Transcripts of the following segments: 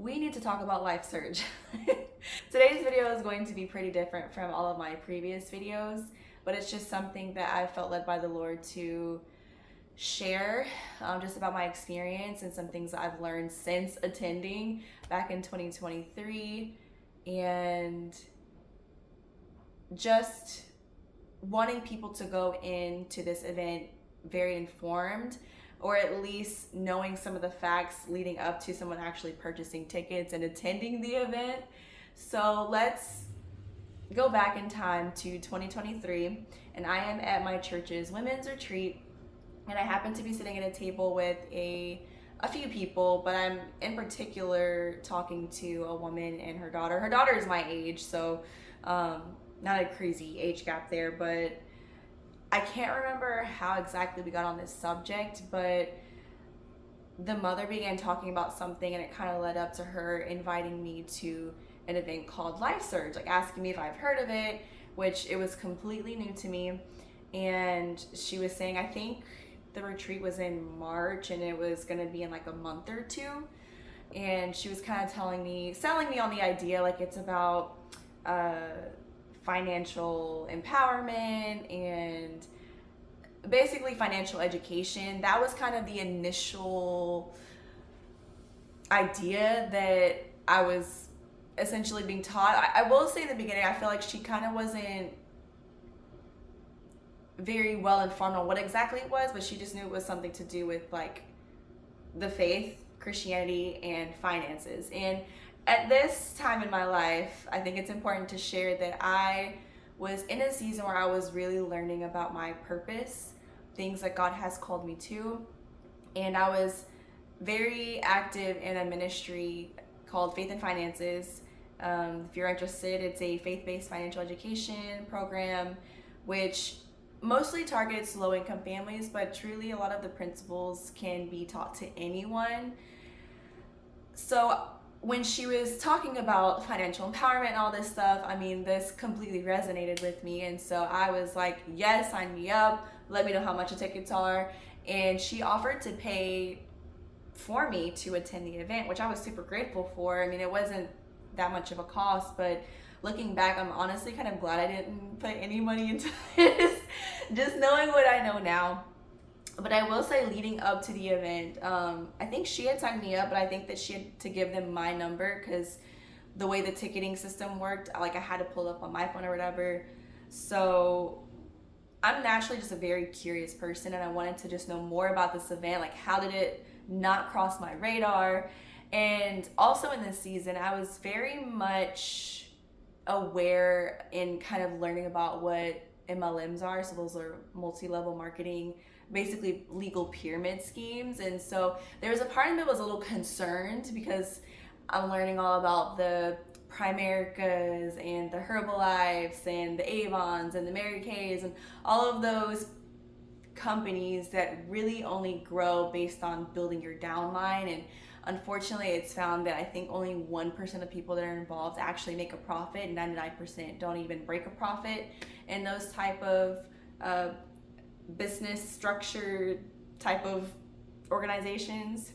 we need to talk about Life Surge. Today's video is going to be pretty different from all of my previous videos, but it's just something that I felt led by the Lord to share, just about my experience and some things that I've learned since attending back in 2023, and just wanting people to go into this event very informed, or at least knowing some of the facts leading up to someone actually purchasing tickets and attending the event. So let's go back in time to 2023, and I am at my church's women's retreat, and I happen to be sitting at a table with a few people, but I'm in particular talking to a woman and her daughter. Her daughter is my age, so not a crazy age gap there, but I can't remember how exactly we got on this subject, but the mother began talking about something, and it kind of led up to her inviting me to an event called Life Surge, like asking me if I've heard of it, which it was completely new to me. And she was saying, I think the retreat was in March and it was going to be in like a month or two. And she was kind of selling me on the idea, like it's about financial empowerment and basically financial education. That was kind of the initial idea that I was essentially being taught. I will say in the beginning, I feel like she kind of wasn't very well informed on what exactly it was, but she just knew it was something to do with like the faith, Christianity, and finances. And at this time in my life, I think it's important to share that I was in a season where I was really learning about my purpose, things that God has called me to. And I was very active in a ministry called Faith and Finances. If you're interested, it's a faith-based financial education program, which mostly targets low-income families, but truly a lot of the principles can be taught to anyone. So when she was talking about financial empowerment and all this stuff, I mean, this completely resonated with me. And so I was like, yes, sign me up. Let me know how much the tickets are. And she offered to pay for me to attend the event, which I was super grateful for. I mean, it wasn't that much of a cost, but looking back, I'm honestly kind of glad I didn't put any money into this, just knowing what I know now. But I will say, leading up to the event, I think she had signed me up, but I think that she had to give them my number because the way the ticketing system worked, like I had to pull up on my phone or whatever. So I'm naturally just a very curious person, and I wanted to just know more about this event. Like, how did it not cross my radar? And also in this season, I was very much aware in kind of learning about what MLMs are. So those are multi-level marketing, basically legal pyramid schemes. And so there was a part of me that was a little concerned because I'm learning all about the Primericas and the Herbalifes and the Avons and the Mary Kays and all of those companies that really only grow based on building your downline. And unfortunately, it's found that I think only 1% of people that are involved actually make a profit, and 99% don't even break a profit in those type of business structure type of organizations.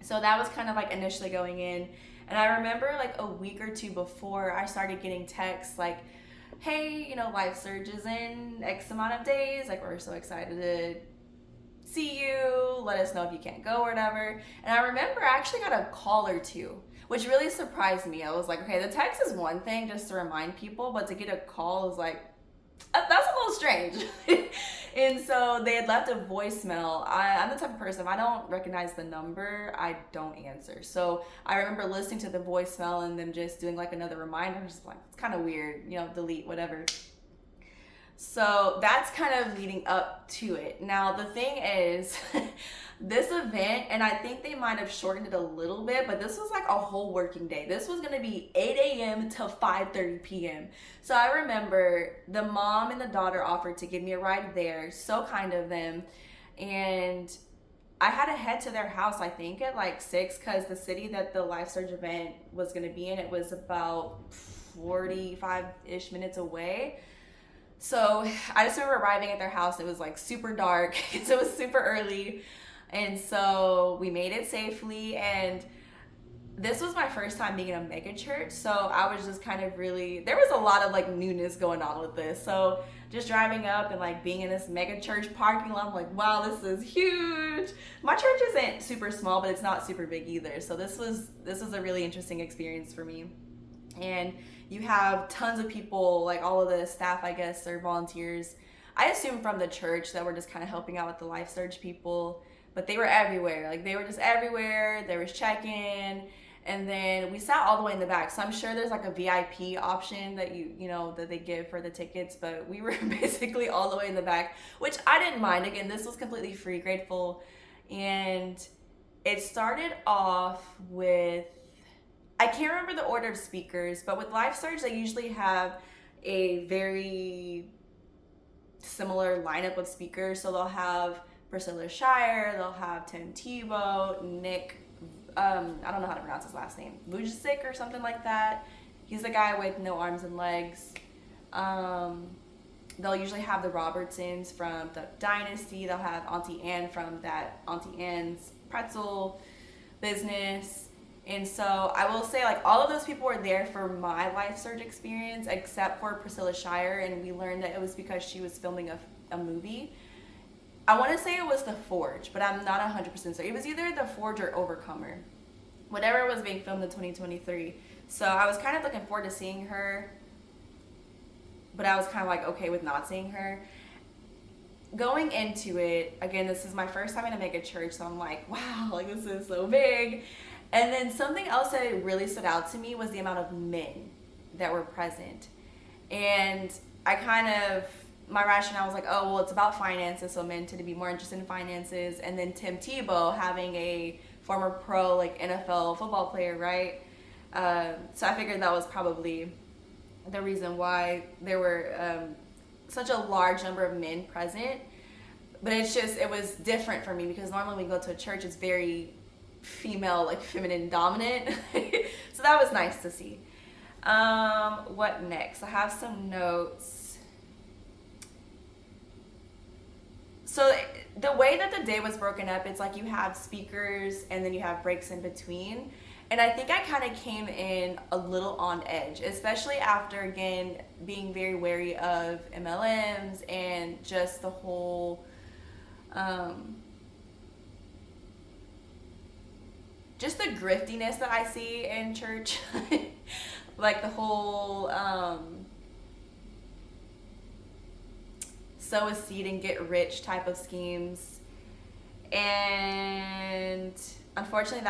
So that was kind of like initially going in. And I remember like a week or two before, I started getting texts like, hey, you know, Life Surge is in X amount of days. Like, we're so excited to see you. Let us know if you can't go or whatever. And I remember I actually got a call or two, which really surprised me. I was like, okay, the text is one thing just to remind people, but to get a call is like, that's a little strange. And so they had left a voicemail. I'm the type of person, if I don't recognize the number, I don't answer. So I remember listening to the voicemail and them just doing like another reminder. Just like, it's kind of weird, you know, delete, whatever. So that's kind of leading up to it. Now, the thing is, this event, and I think they might have shortened it a little bit, but this was like a whole working day. This was going to be 8 a.m. to 5:30 p.m. So I remember the mom and the daughter offered to give me a ride there. So kind of them. And I had to head to their house, I think, at like 6, because the city that the Life Surge event was going to be in, it was about 45-ish minutes away. So I just remember arriving at their house. It was like super dark, so it was super early. And so we made it safely. And this was my first time being in a mega church, so I was just kind of really, there was a lot of like newness going on with this. So just driving up and like being in this mega church parking lot, I'm like, wow, this is huge. My church isn't super small, but it's not super big either. So this was a really interesting experience for me. And you have tons of people, like all of the staff, I guess, or volunteers. I assume from the church that were just kind of helping out with the Life Surge people, but they were everywhere. Like they were just everywhere. There was check-in. And then we sat all the way in the back. So I'm sure there's like a VIP option that that they give for the tickets, but we were basically all the way in the back, which I didn't mind. Again, this was completely free, grateful. And it started off with, I can't remember the order of speakers, but with Life Surge, they usually have a very similar lineup of speakers. So they'll have Priscilla Shire, they'll have Tim Tebow, Nick, I don't know how to pronounce his last name, Vujicic or something like that. He's the guy with no arms and legs. They'll usually have the Robertsons from the Dynasty. They'll have Auntie Anne from that Auntie Anne's pretzel business. And so I will say, like, all of those people were there for my Life Surge experience, except for Priscilla Shire, and we learned that it was because she was filming a movie. I want to say it was The Forge, but I'm not 100% sure. It was either The Forge or Overcomer, whatever was being filmed in 2023. So I was kind of looking forward to seeing her, but I was kind of like okay with not seeing her. Going into it, again, this is my first time in a mega church, so I'm like, wow, like this is so big. And then something else that really stood out to me was the amount of men that were present. And I kind of, my rationale was like, oh, well, it's about finances, so men tend to be more interested in finances. And then Tim Tebow having a former pro, like NFL football player, right? So I figured that was probably the reason why there were such a large number of men present. But it was different for me because normally when we go to a church, it's very female, like feminine dominant. So that was nice to see. What next? I have some notes. So the way that the day was broken up, it's like you have speakers and then you have breaks in between. And I think I kind of came in a little on edge, especially after, again, being very wary of MLMs and just the whole, just the griftiness that I see in church. Like the whole, sow a seed and get rich type of schemes. And unfortunately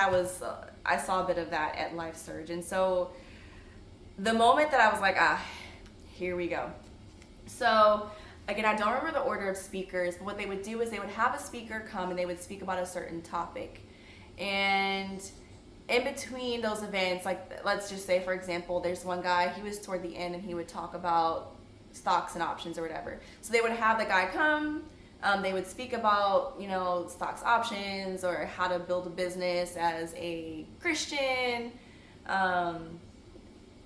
I saw a bit of that at Life Surge. And so the moment that I was like, here we go. So again, I don't remember the order of speakers, but what they would do is they would have a speaker come and they would speak about a certain topic. And in between those events, like let's just say, for example, there's one guy, he was toward the end and he would talk about stocks and options or whatever. So they would have the guy come, they would speak about, stocks, options, or how to build a business as a Christian. I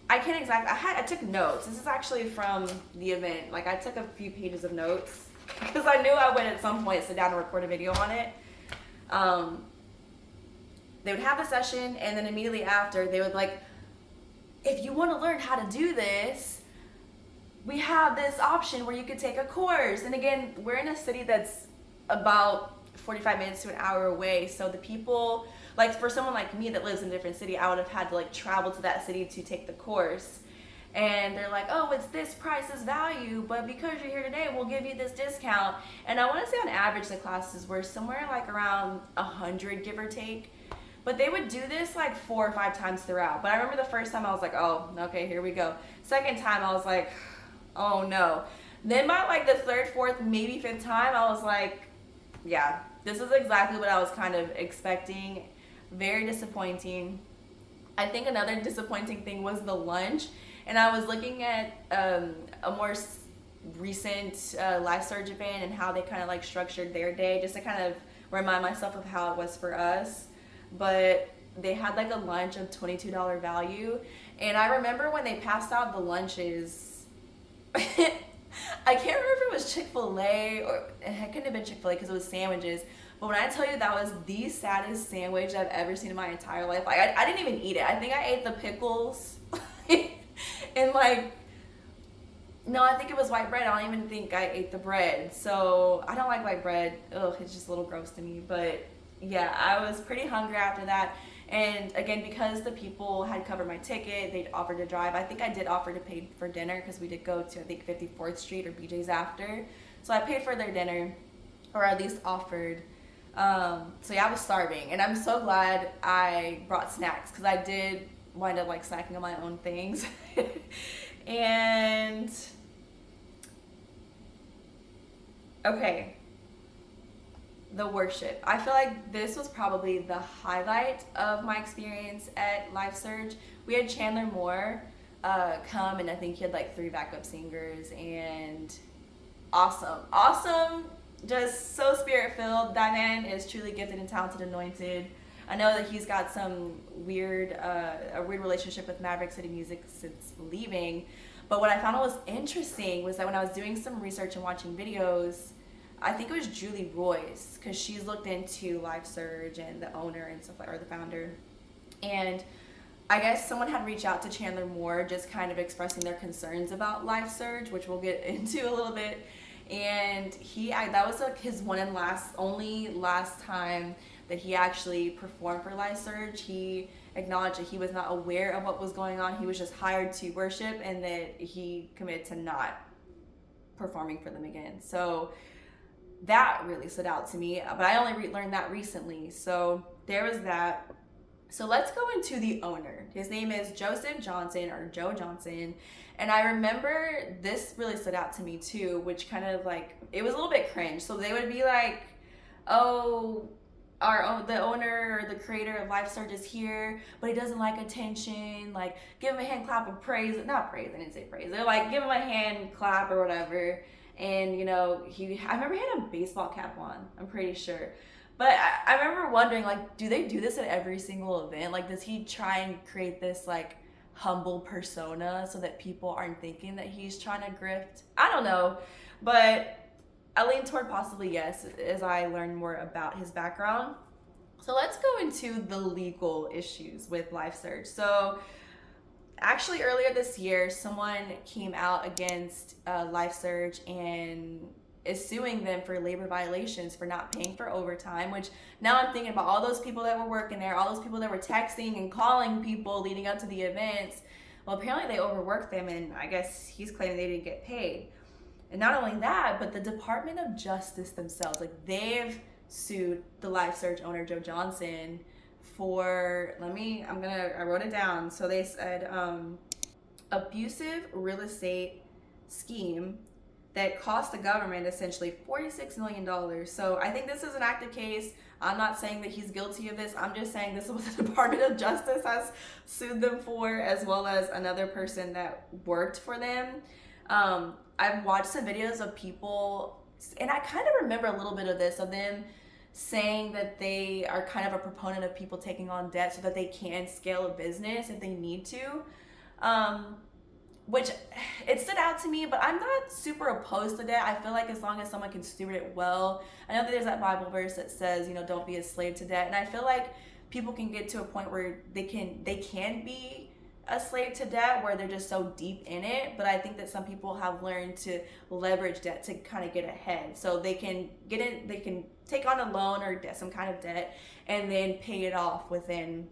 can't exactly, I took notes. This is actually from the event. Like I took a few pages of notes because I knew I would at some point sit down and record a video on it. They would have a session and then immediately after they would like, if you want to learn how to do this, we have this option where you could take a course. And again, we're in a city that's about 45 minutes to an hour away. So the people, like for someone like me that lives in a different city, I would have had to like travel to that city to take the course. And they're like, oh, it's this price is value, but because you're here today, we'll give you this discount. And I want to say on average, the classes were somewhere like around 100, give or take. But they would do this like 4 or 5 times throughout. But I remember the first time I was like, oh, okay, here we go. Second time I was like, oh no. Then by like the 3rd, 4th, maybe 5th time, I was like, yeah, this is exactly what I was kind of expecting. Very disappointing. I think another disappointing thing was the lunch. And I was looking at a more recent Life Surge event and how they kind of like structured their day just to kind of remind myself of how it was for us. But they had like a lunch of $22 value. And I remember when they passed out the lunches, I can't remember if it was Chick-fil-A or it couldn't have been Chick-fil-A because it was sandwiches, But when I tell you that was the saddest sandwich I've ever seen in my entire life, like I didn't even eat it. I think I ate the pickles and like, no, I think it was white bread. I don't even think I ate the bread. So I don't like white bread. Ugh, it's just a little gross to me. But yeah, I was pretty hungry after that. And again, because the people had covered my ticket, they'd offered to drive. I think I did offer to pay for dinner because we did go to, I think, 54th Street or BJ's after. So I paid for their dinner, or at least offered. So yeah, I was starving. And I'm so glad I brought snacks because I did wind up like snacking on my own things. And okay, the worship. I feel like this was probably the highlight of my experience at Life Surge. We had Chandler Moore come, and I think he had like 3 backup singers, and awesome, just so spirit filled. That man is truly gifted and talented, anointed. I know that he's got some weird, a weird relationship with Maverick City Music since leaving. But what I found was interesting was that when I was doing some research and watching videos, I think it was Julie Royce, because she's looked into Life Surge and the owner and stuff like, or the founder. And I guess someone had reached out to Chandler Moore, just kind of expressing their concerns about Life Surge, which we'll get into a little bit. And that was like his only last time that he actually performed for Life Surge. He acknowledged that he was not aware of what was going on. He was just hired to worship, and that he committed to not performing for them again. So that really stood out to me, but I only learned that recently. So there was that. So let's go into the owner. His name is Joseph Johnson, or Joe Johnson. And I remember this really stood out to me too, which kind of like, it was a little bit cringe. So they would be like, oh, the owner or the creator of Life Surge is here, but he doesn't like attention. Like, give him a hand clap of praise. Not praise, I didn't say praise. They're like, give him a hand clap or whatever. And, you know, I remember he had a baseball cap on, I'm pretty sure. But I remember wondering, like, do they do this at every single event? Like, does he try and create this, like, humble persona so that people aren't thinking that he's trying to grift? I don't know. But I lean toward possibly yes, as I learn more about his background. So let's go into the legal issues with Life Surge. So actually, earlier this year, someone came out against Life Surge and is suing them for labor violations for not paying for overtime, which now I'm thinking about all those people that were working there, all those people that were texting and calling people leading up to the events. Well, apparently they overworked them, and I guess he's claiming they didn't get paid. And not only that, but the Department of Justice themselves, like, they've sued the Life Surge owner, Joe Johnson, for, I wrote it down. So they said, abusive real estate scheme that cost the government essentially $46 million. So I think this is an active case. I'm not saying that he's guilty of this. I'm just saying this is what the Department of Justice has sued them for, as well as another person that worked for them. I've watched some videos of people, and I kind of remember a little bit of this, of them saying that they are kind of a proponent of people taking on debt so that they can scale a business if they need to. Which, it stood out to me, but I'm not super opposed to that. I feel like as long as someone can steward it well. I know that there's that Bible verse that says, you know, don't be a slave to debt. And I feel like people can get to a point where they can be a slave to debt, where they're just so deep in it. But I think that some people have learned to leverage debt to kind of get ahead. So they can they can take on a loan or some kind of debt and then pay it off within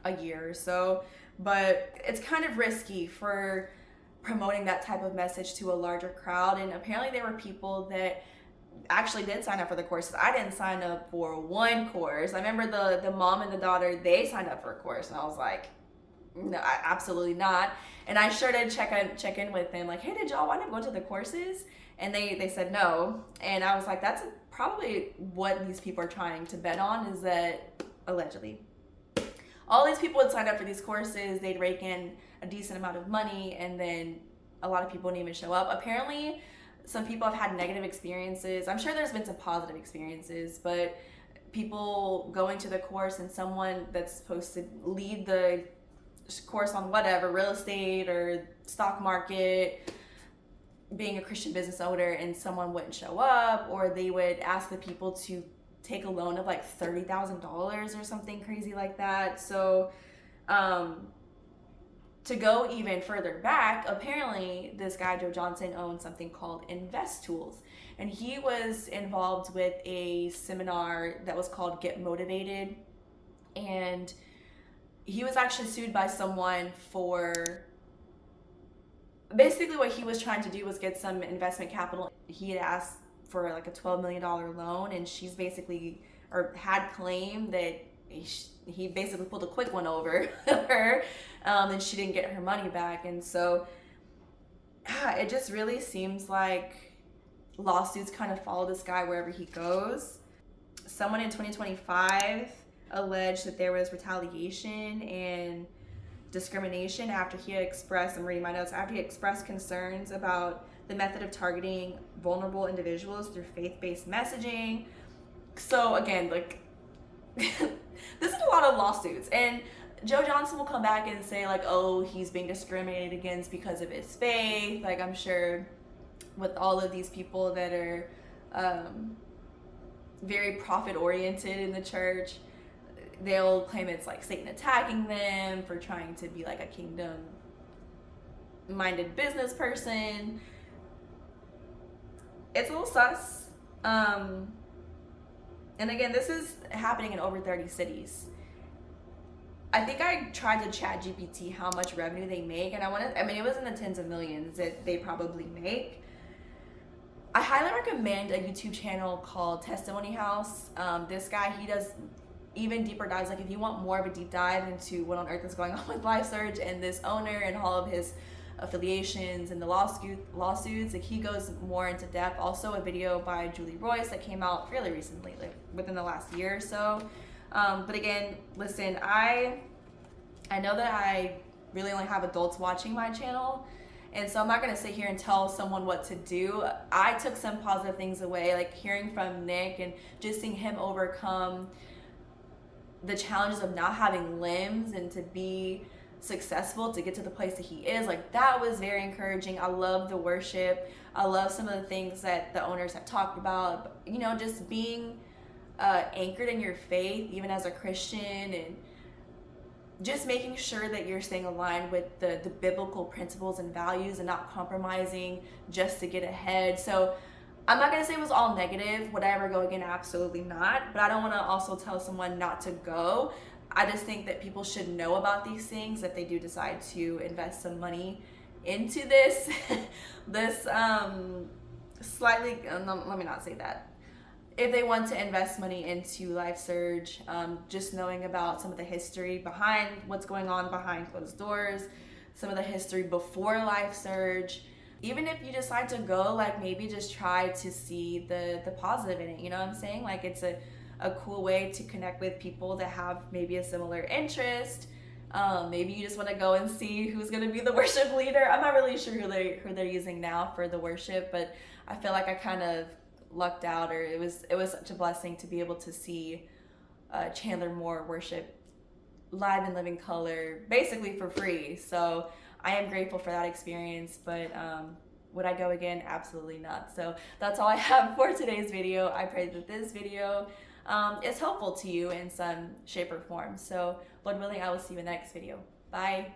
a year or so. But it's kind of risky for promoting that type of message to a larger crowd. And apparently there were people that actually did sign up for the courses. I didn't sign up for one course. I remember the mom and the daughter, they signed up for a course, and I was like, no, absolutely not. And I sure did check in with them, like, hey, did y'all want to go to the courses? And they said no. And I was like, that's probably what these people are trying to bet on, is that allegedly all these people would sign up for these courses, they'd rake in a decent amount of money, and then a lot of people didn't even show up. Apparently, some people have had negative experiences. I'm sure there's been some positive experiences, but people going to the course and someone that's supposed to lead the course on whatever, real estate or stock market, being a Christian business owner, and someone wouldn't show up, or they would ask the people to take a loan of like $30,000 or something crazy like that. So to go even further back, apparently this guy Joe Johnson owned something called Invest Tools, and he was involved with a seminar that was called Get Motivated, and he was actually sued by someone for basically what he was trying to do was get some investment capital. He had asked for like a $12 million loan, and she's basically, or had claimed that he basically pulled a quick one over her, and she didn't get her money back. And so it just really seems like lawsuits kind of follow this guy wherever he goes. Someone in 2025 alleged that there was retaliation and discrimination after he had expressed, I'm reading my notes, after he expressed concerns about the method of targeting vulnerable individuals through faith-based messaging. So again, like, this is a lot of lawsuits, and Joe Johnson will come back and say like, oh, he's being discriminated against because of his faith. Like, I'm sure with all of these people that are very profit-oriented in the church, they'll claim it's like Satan attacking them for trying to be like a kingdom-minded business person. It's a little sus. And again, this is happening in over 30 cities. I think I tried to chat GPT how much revenue they make, and it was in the tens of millions that they probably make. I highly recommend a YouTube channel called Testimony House. This guy, he does even deeper dives. Like, if you want more of a deep dive into what on earth is going on with LifeSurge and this owner and all of his affiliations and the lawsuits, like, he goes more into depth. Also a video by Julie Royce that came out fairly recently, like within the last year or so. But again, listen, I know that I really only have adults watching my channel, and so I'm not going to sit here and tell someone what to do. I took some positive things away, like hearing from Nick and just seeing him overcome the challenges of not having limbs and to be successful to get to the place that he is. Like, that was very encouraging. I love the worship. I love some of the things that the owners have talked about, you know, just being anchored in your faith, even as a Christian, and just making sure that you're staying aligned with the biblical principles and values and not compromising just to get ahead. So I'm not going to say it was all negative. Would I ever go again? Absolutely not. But I don't want to also tell someone not to go. I just think that people should know about these things if they do decide to invest some money into this. Slightly, let me not say that. If they want to invest money into LifeSurge, just knowing about some of the history behind what's going on behind closed doors, some of the history before LifeSurge. Even if you decide to go, like, maybe just try to see the positive in it. You know what I'm saying? Like, it's a cool way to connect with people that have maybe a similar interest. Maybe you just want to go and see who's going to be the worship leader. I'm not really sure who they're using now for the worship, but I feel like I kind of lucked out, or it was such a blessing to be able to see Chandler Moore worship live in living color, basically for free. So I am grateful for that experience, but would I go again? Absolutely not. So that's all I have for today's video. I pray that this video is helpful to you in some shape or form. So Lord willing, I will see you in the next video. Bye.